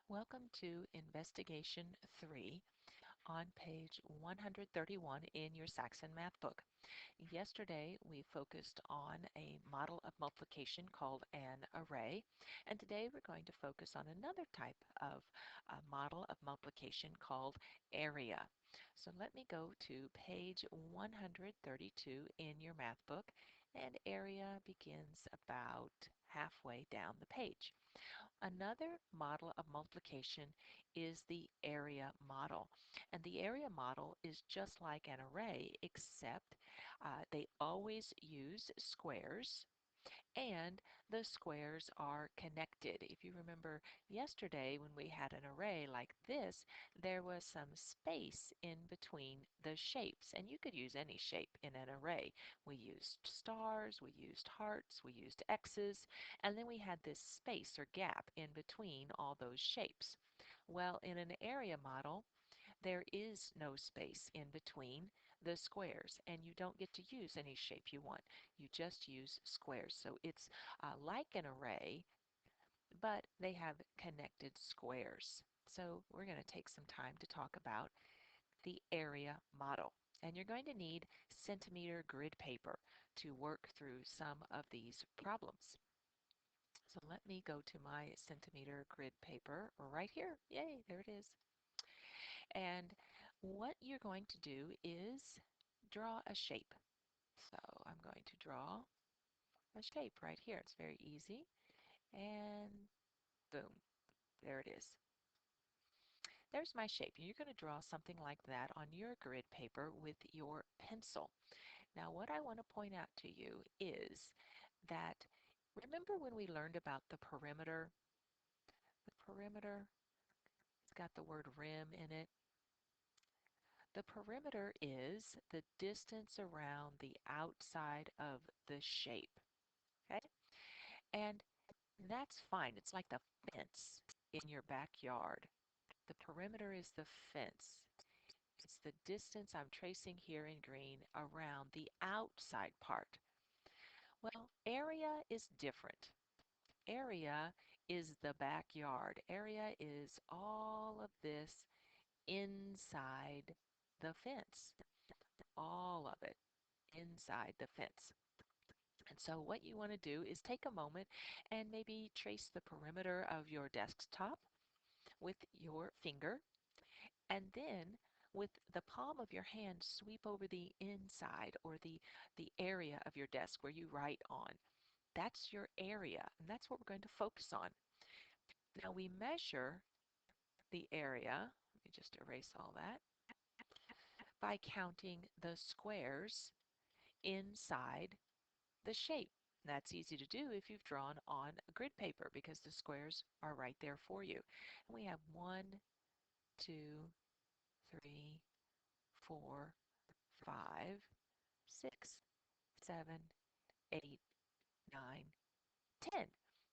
Welcome to Investigation 3 on page 131 in your Saxon Math book. Yesterday we focused on a model of multiplication called an array, and today we're going to focus on another type of model of multiplication called area. So let me go to page 132 in your math book, and area begins about halfway down the page. Another model of multiplication is the area model. And the area model is just like an array, except they always use squares and the squares are connected. If you remember yesterday when we had an array like this, there was some space in between the shapes, and you could use any shape in an array. We used stars, we used hearts, we used X's, and then we had this space or gap in between all those shapes. Well, in an area model, there is no space in between the squares, and you don't get to use any shape you want. You just use squares. So it's like an array, but they have connected squares. So we're going to take some time to talk about the area model. And you're going to need centimeter grid paper to work through some of these problems. So let me go to my centimeter grid paper right here. Yay, there it is. And what you're going to do is draw a shape. So I'm going to draw a shape right here. It's very easy. And boom, there it is. There's my shape. You're going to draw something like that on your grid paper with your pencil. Now what I want to point out to you is that remember when we learned about the perimeter? The perimeter, it's got the word rim in it. The perimeter is the distance around the outside of the shape. Okay? And that's fine. It's like the fence in your backyard. The perimeter is the fence. It's the distance I'm tracing here in green around the outside part. Well, area is different. Area is the backyard. Area is all of this inside the fence. All of it inside the fence. And so what you want to do is take a moment and maybe trace the perimeter of your desktop with your finger, and then with the palm of your hand sweep over the inside or the area of your desk where you write on. That's your area, and that's what we're going to focus on. Now we measure the area, let me just erase all that, by counting the squares inside the shape. That's easy to do if you've drawn on a grid paper because the squares are right there for you. And we have 1, 2, 3, 4, 5, 6, 7, 8, 9, 10.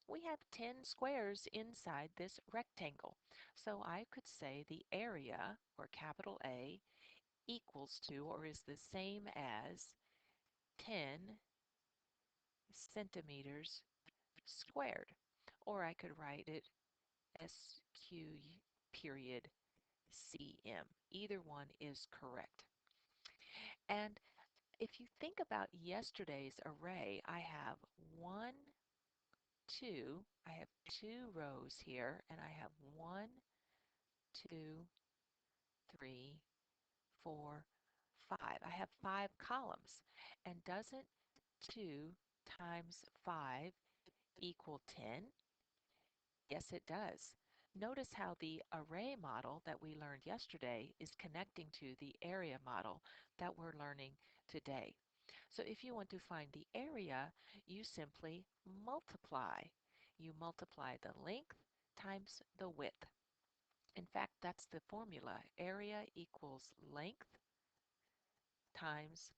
We have 10 squares inside this rectangle. So I could say the area, or capital A, equals to or is the same as 10 centimeters squared. Or I could write it SQ period CM. Either one is correct. And if you think about yesterday's array, I have 1, 2, I have 2 rows here, and I have 1, 2, 3, 4, 5. I have 5 columns. And doesn't 2 times 5 equal 10? Yes, it does. Notice how the array model that we learned yesterday is connecting to the area model that we're learning today. So if you want to find the area, you simply multiply. You multiply the length times the width. In fact, that's the formula. Area equals length times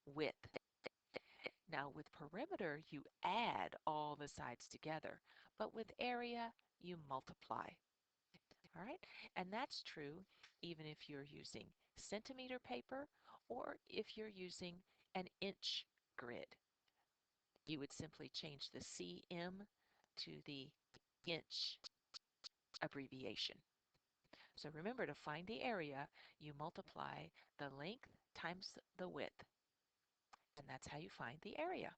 width. Now with perimeter, you add all the sides together, but with area, you multiply. All right, and that's true even if you're using centimeter paper or if you're using an inch grid. You would simply change the cm to the inch abbreviation. So remember, to find the area, you multiply the length times the width, and that's how you find the area.